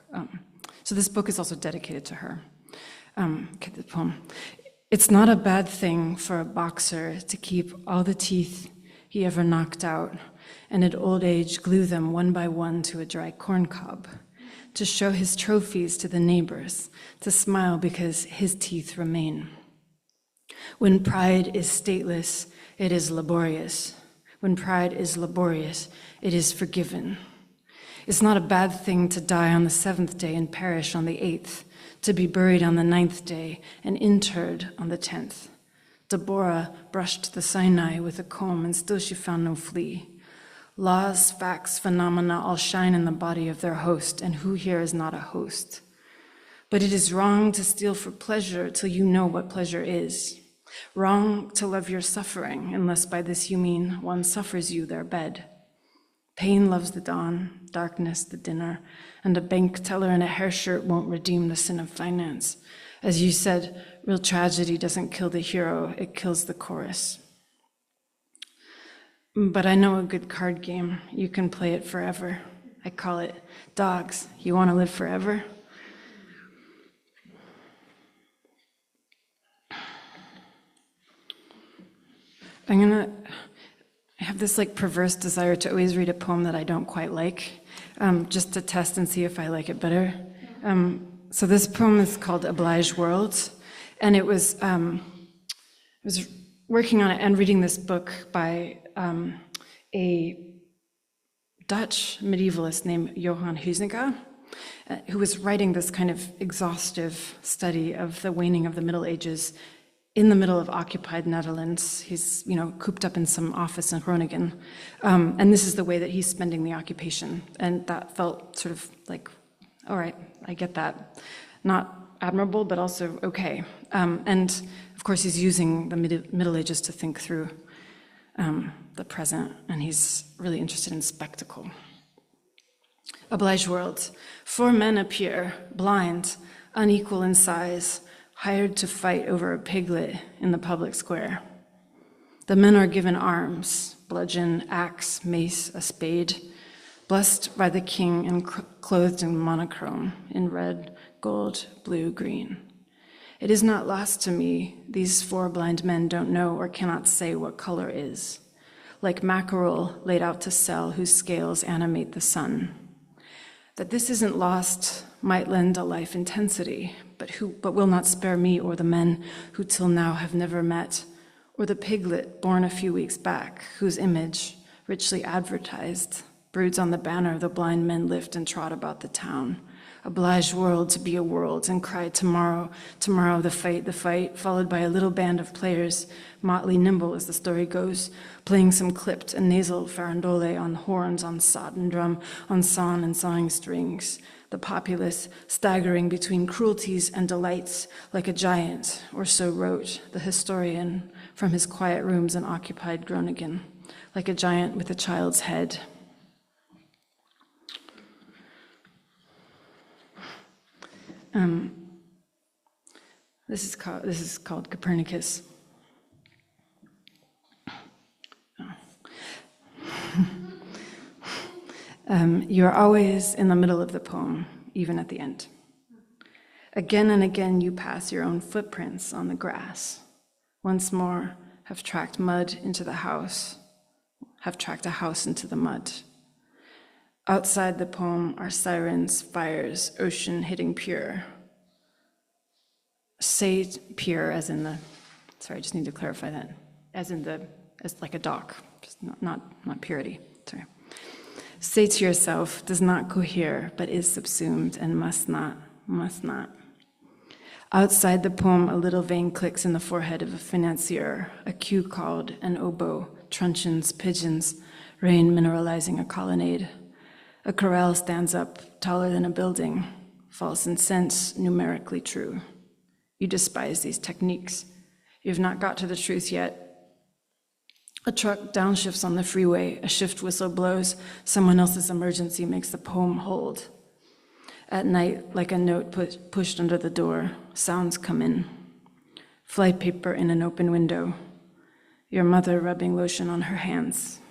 So this book is also dedicated to her. Okay, the poem. It's not a bad thing for a boxer to keep all the teeth he ever knocked out, and at old age glue them one by one to a dry corn cob, to show his trophies to the neighbors, to smile because his teeth remain. When pride is stateless, it is laborious. When pride is laborious, it is forgiven. It's not a bad thing to die on the 7th day and perish on the 8th, to be buried on the 9th day and interred on the 10th. Deborah brushed the Sinai with a comb, and still she found no flea. Laws, facts, phenomena all shine in the body of their host, and who here is not a host? But it is wrong to steal for pleasure till you know what pleasure is. Wrong to love your suffering, unless by this you mean one suffers you their bed. Pain loves the dawn, darkness the dinner, and a bank teller in a hair shirt won't redeem the sin of finance. As you said, real tragedy doesn't kill the hero, it kills the chorus. But I know a good card game. You can play it forever. I call it Dogs. You want to live forever? I have this like perverse desire to always read a poem that I don't quite like, just to test and see if I like it better. So this poem is called Oblige World, and I was working on it and reading this book by a Dutch medievalist named Johan Huizinga, who was writing this kind of exhaustive study of the waning of the Middle Ages in the middle of occupied Netherlands. He's, cooped up in some office in Groningen. And this is the way that he's spending the occupation. And that felt sort of like, all right, I get that. Not admirable, but also okay. And of course, he's using the Middle Ages to think through the present, and he's really interested in spectacle. Oblige World. 4 men appear, blind, unequal in size, hired to fight over a piglet in the public square. The men are given arms, bludgeon, axe, mace, a spade, blessed by the king and clothed in monochrome, in red, gold, blue, green. It is not lost to me, these 4 blind men don't know or cannot say what color is, like mackerel laid out to sell whose scales animate the sun. That this isn't lost might lend a life intensity, but will not spare me or the men who till now have never met, or the piglet born a few weeks back, whose image, richly advertised, broods on the banner the blind men lift and trot about the town. Oblige world to be a world, and cry tomorrow, tomorrow the fight, followed by a little band of players, motley nimble as the story goes, playing some clipped and nasal farandole on horns, on sodden drum, on sawn and sawing strings. The populace staggering between cruelties and delights like a giant, or so wrote the historian from his quiet rooms in occupied Groningen, like a giant with a child's head. This is called Copernicus. You are always in the middle of the poem, even at the end. Again and again you pass your own footprints on the grass. Once more have tracked mud into the house, have tracked a house into the mud. Outside the poem are sirens, fires, ocean hitting pure. Say pure as in the, sorry, I just need to clarify that, as like a dock, just not purity, sorry. Say to yourself, does not cohere, but is subsumed and must not. Outside the poem, a little vein clicks in the forehead of a financier, a cue called, an oboe, truncheons, pigeons, rain mineralizing a colonnade. A chorale stands up, taller than a building, false in sense, numerically true. You despise these techniques. You've not got to the truth yet. A truck downshifts on the freeway, a shift whistle blows, someone else's emergency makes the poem hold. At night, like a note pushed under the door, sounds come in. Flight paper in an open window. Your mother rubbing lotion on her hands.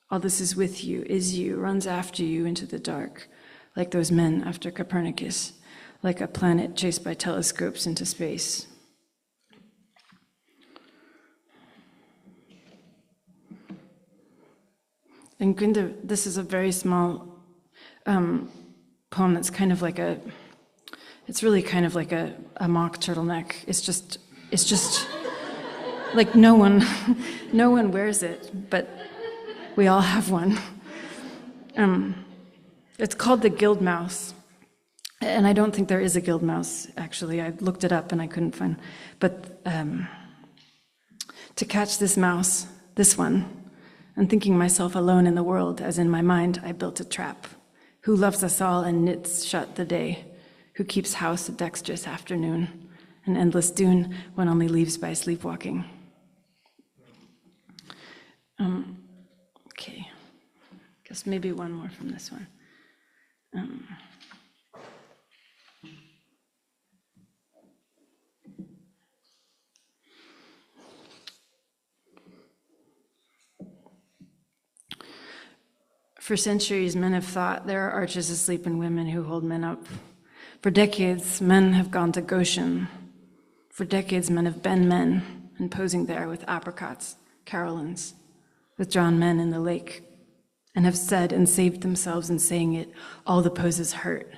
All this is with you, is you, runs after you into the dark, like those men after Copernicus, like a planet chased by telescopes into space. And Günter, this is a very small poem that's kind of like it's really kind of like a mock turtleneck. It's just like no one wears it, but we all have one. It's called the Guild Mouse. And I don't think there is a Guild Mouse, actually. I looked it up and I couldn't find. But to catch this mouse, this one, and thinking myself alone in the world, as in my mind I built a trap. Who loves us all and knits shut the day? Who keeps house a dexterous afternoon? An endless dune one only leaves by sleepwalking. Okay, guess maybe one more from this one. For centuries, men have thought there are arches asleep in women who hold men up. For decades, men have gone to Goshen. For decades, men have been men and posing there with apricots, carolines, with drowned men in the lake, and have said and saved themselves in saying it, all the poses hurt.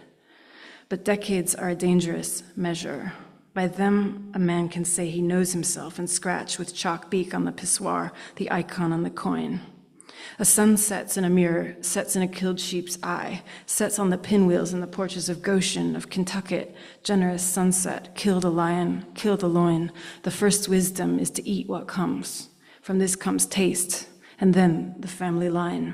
But decades are a dangerous measure. By them, a man can say he knows himself and scratch with chalk beak on the pissoir, the icon on the coin. A sun sets in a mirror, sets in a killed sheep's eye, sets on the pinwheels in the porches of Goshen, of Kentucket, generous sunset, killed a lion, killed a loin. The first wisdom is to eat what comes. From this comes taste, and then the family line.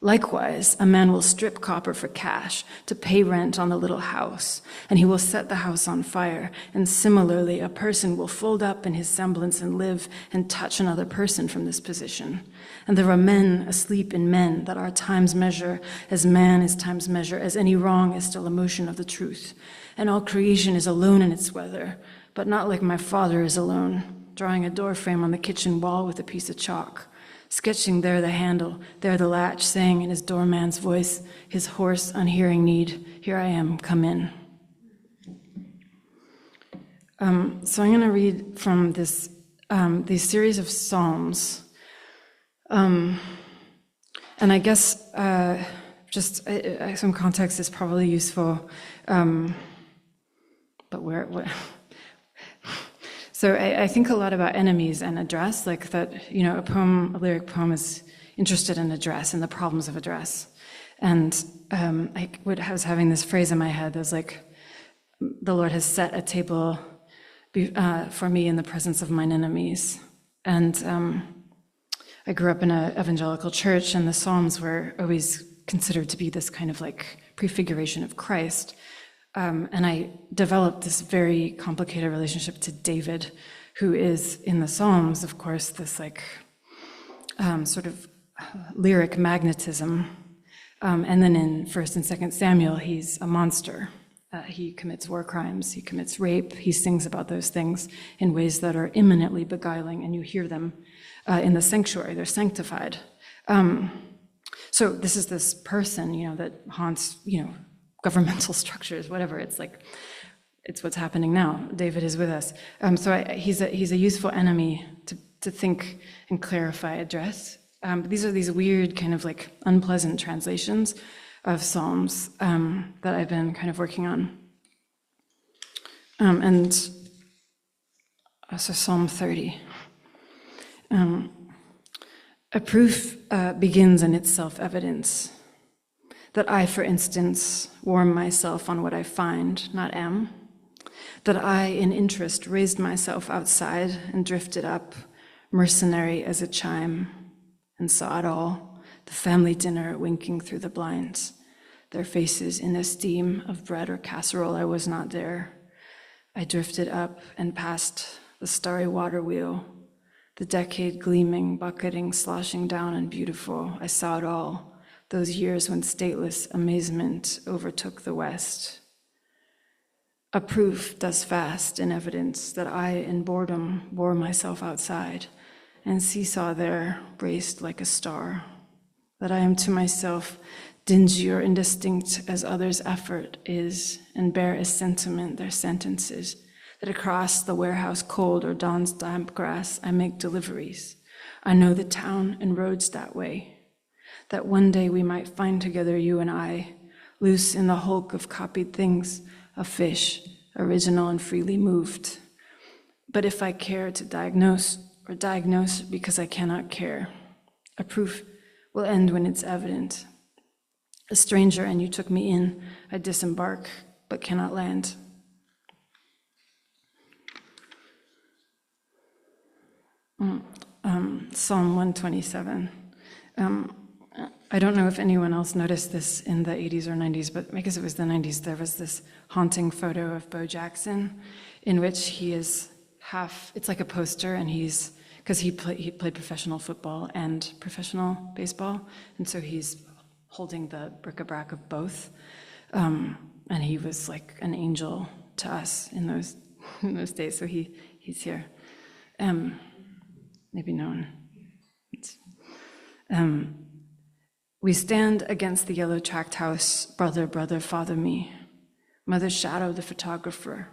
Likewise, a man will strip copper for cash to pay rent on the little house, and he will set the house on fire. And similarly, a person will fold up in his semblance and live and touch another person from this position. And there are men asleep in men that are times measure, as man is times measure, as any wrong is still a motion of the truth. And all creation is alone in its weather, but not like my father is alone, drawing a door frame on the kitchen wall with a piece of chalk. Sketching there the handle, there the latch, saying in his doorman's voice, his hoarse, unhearing need, here I am, come in. So I'm going to read from this these series of psalms. And I guess just some context is probably useful. But where So I think a lot about enemies and address, like that, a lyric poem is interested in address and the problems of address. And I was having this phrase in my head that was like, the Lord has set a table for me in the presence of mine enemies. And I grew up in an evangelical church, and the Psalms were always considered to be this kind of like prefiguration of Christ. And I developed this very complicated relationship to David, who is in the Psalms, of course, this like sort of lyric magnetism. And then in 1st and 2nd Samuel, he's a monster. He commits war crimes, he commits rape, he sings about those things in ways that are imminently beguiling, and you hear them in the sanctuary, they're sanctified. So this is this person, that haunts, governmental structures, whatever. It's like, it's what's happening now. David is with us. He's a useful enemy to think and clarify, address. These are these weird kind of like unpleasant translations of Psalms that I've been kind of working on. So Psalm 30. A proof begins in its self-evidence. That I, for instance, warm myself on what I find, not am. That I, in interest, raised myself outside and drifted up, mercenary as a chime, and saw it all, the family dinner winking through the blinds, their faces in a steam of bread or casserole. I was not there. I drifted up and past the starry water wheel, the decade gleaming, bucketing, sloshing down and beautiful. I saw it all. Those years when stateless amazement overtook the West. A proof does fast in evidence that I, in boredom, wore myself outside and seesaw there, braced like a star. That I am to myself dingy or indistinct as others' effort is, and bear as sentiment their sentences. That across the warehouse cold or dawn's damp grass I make deliveries. I know the town and roads that way. That one day we might find together, you and I, loose in the hulk of copied things, a fish, original and freely moved. But if I care to diagnose, or diagnose because I cannot care, a proof will end when it's evident. A stranger and you took me in, I disembark, but cannot land. Psalm 127. I don't know if anyone else noticed this in the 80s or 90s, but because it was the 90s, there was this haunting photo of Bo Jackson in which he is half, it's like a poster, and because he played professional football and professional baseball, and so he's holding the bric-a-brac of both. And he was like an angel to us in those days. So he's here. Maybe known. We stand against the yellow tract house, brother, brother, father me. Mother Shadow, the photographer.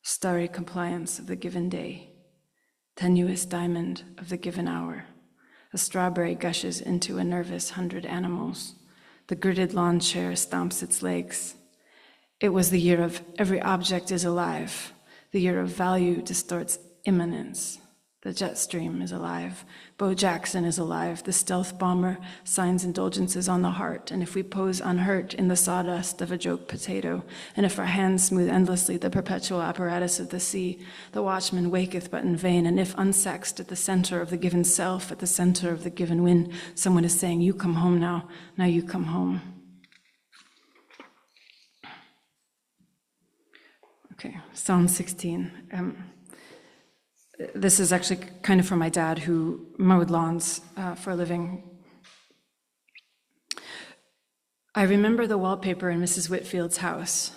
Starry compliance of the given day. Tenuous diamond of the given hour. A strawberry gushes into a nervous 100 animals. The gridded lawn chair stomps its legs. It was the year of every object is alive. The year of value distorts immanence. The jet stream is alive. Bo Jackson is alive. The stealth bomber signs indulgences on the heart. And if we pose unhurt in the sawdust of a joke potato, and if our hands smooth endlessly the perpetual apparatus of the sea, the watchman waketh but in vain. And if unsexed at the center of the given self, at the center of the given wind, someone is saying, you come home now, now you come home. Okay, Psalm 16. This is actually kind of for my dad, who mowed lawns for a living. I remember the wallpaper in Mrs. Whitfield's house,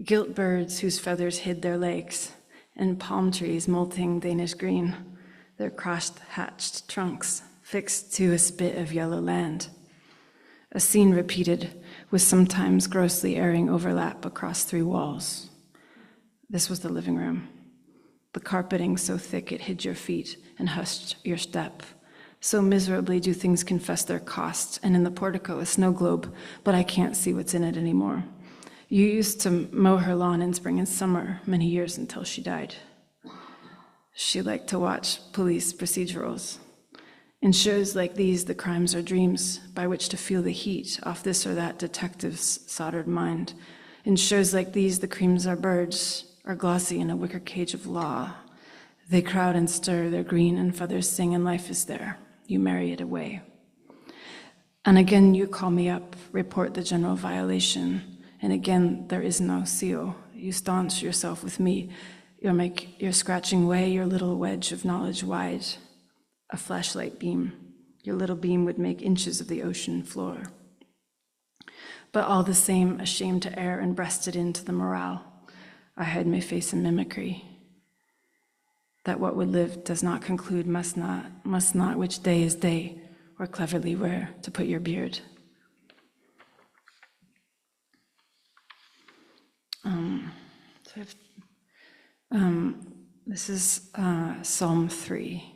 gilt birds whose feathers hid their legs, and palm trees molting Danish green, their cross-hatched trunks fixed to a spit of yellow land. A scene repeated, with sometimes grossly erring overlap across 3 walls. This was the living room. The carpeting so thick it hid your feet and hushed your step. So miserably do things confess their cost, and in the portico a snow globe, but I can't see what's in it anymore. You used to mow her lawn in spring and summer, many years until she died. She liked to watch police procedurals. In shows like these, the crimes are dreams by which to feel the heat off this or that detective's soldered mind. In shows like these, the creams are birds, are glossy in a wicker cage of law. They crowd and stir, their green and feathers sing, and life is there. You marry it away. And again you call me up, report the general violation, and again there is no seal. You staunch yourself with me. You're scratching away your little wedge of knowledge wide. A flashlight beam. Your little beam would make inches of the ocean floor. But all the same, ashamed to err and breasted into the morale, I hide my face in mimicry. That what would live does not conclude, must not, which day is day, or cleverly where to put your beard. This is Psalm 3.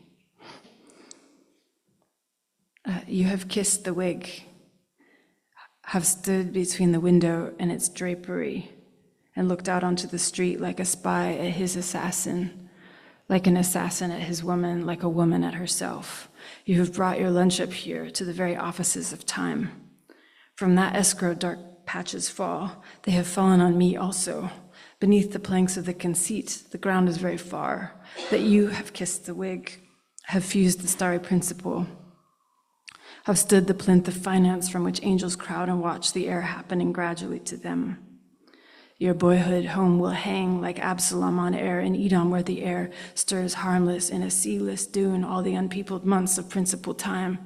You have kissed the wig, have stood between the window and its drapery, and looked out onto the street like a spy at his assassin, like an assassin at his woman, like a woman at herself. You have brought your lunch up here to the very offices of time. From that escrow dark patches fall. They have fallen on me also. Beneath the planks of the conceit, the ground is very far. That you have kissed the wig, have fused the starry principle, have stood the plinth of finance from which angels crowd and watch the air happening gradually to them. Your boyhood home will hang like Absalom on air in Edom, where the air stirs harmless in a sealess dune all the unpeopled months of principal time.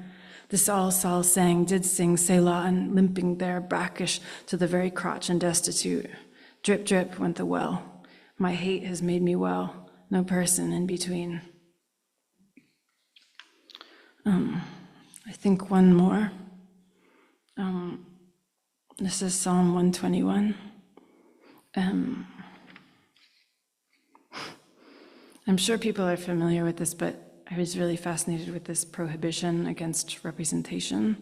The Saul sang, did sing Selah, and limping there, brackish to the very crotch and destitute. Drip, drip went the well. My hate has made me well, no person in between. I think one more. This is Psalm 121. I'm sure people are familiar with this, but I was really fascinated with this prohibition against representation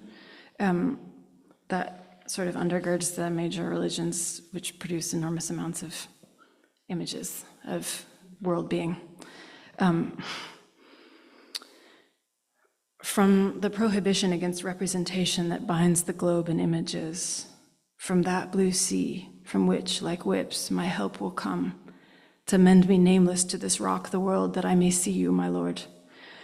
that sort of undergirds the major religions, which produce enormous amounts of images of world being. From the prohibition against representation that binds the globe in images, from that blue sea, from which, like whips, my help will come, to mend me nameless to this rock, the world, that I may see you, my Lord,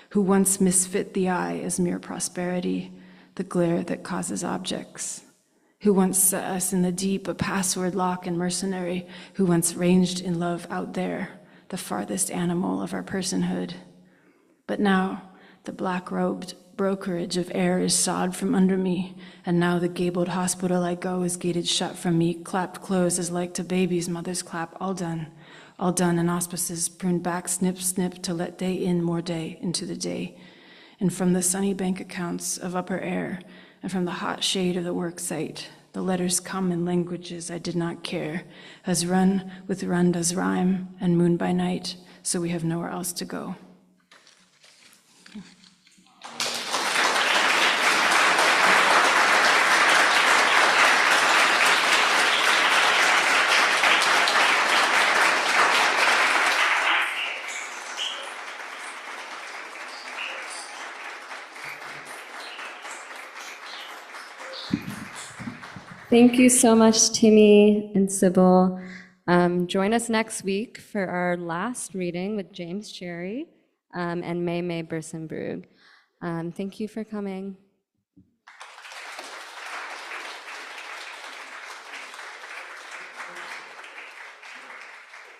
who once misfit the eye as mere prosperity, the glare that causes objects, who once set us in the deep, a password lock and mercenary, who once ranged in love out there, the farthest animal of our personhood. But now, The black-robed brokerage of air is sawed from under me, and now the gabled hospital I go is gated shut from me, clapped closed as like to babies mothers clap, all done, and auspices pruned back, snip, snip, to let day in more day into the day. And from the sunny bank accounts of upper air, and from the hot shade of the work site, the letters come in languages I did not care, as run with run does rhyme, and moon by night, so we have nowhere else to go. Thank you so much, Timmy and Sibyl. Join us next week for our last reading with James Cherry and May Bersenbrug. Thank you for coming.